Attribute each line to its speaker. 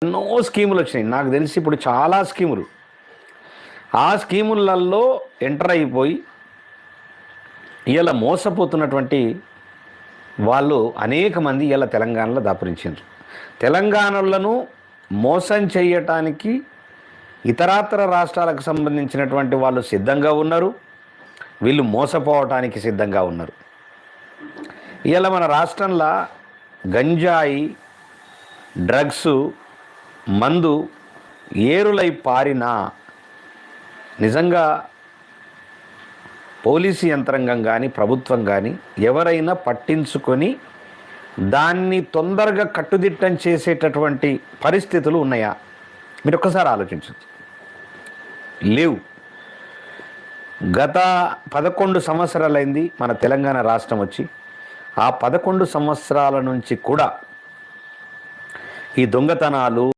Speaker 1: ఎన్నో స్కీములు వచ్చినాయి. నాకు తెలిసి ఇప్పుడు చాలా స్కీములు, ఆ స్కీములలో ఎంటర్ అయిపోయి ఇలా మోసపోతున్నటువంటి వాళ్ళు అనేక మంది ఇలా తెలంగాణలో దాపురించారు. తెలంగాణలను మోసం చేయటానికి ఇతరాతర రాష్ట్రాలకు సంబంధించినటువంటి వాళ్ళు సిద్ధంగా ఉన్నారు, వీళ్ళు మోసపోవటానికి సిద్ధంగా ఉన్నారు. ఇలా మన రాష్ట్రంలో గంజాయి, డ్రగ్స్, మందు ఏరులై పారిన నిజంగా పోలీసు యంత్రాంగం కానీ ప్రభుత్వం కానీ ఎవరైనా పట్టించుకొని దాన్ని తొందరగా కట్టుదిట్టం చేసేటటువంటి పరిస్థితులు ఉన్నాయా? మీరు ఒక్కసారి ఆలోచించండి. లేవు. గత 11 సంవత్సరాలైంది మన తెలంగాణ రాష్ట్రం వచ్చి. ఆ 11 సంవత్సరాల నుంచి కూడా ఈ దొంగతనాలు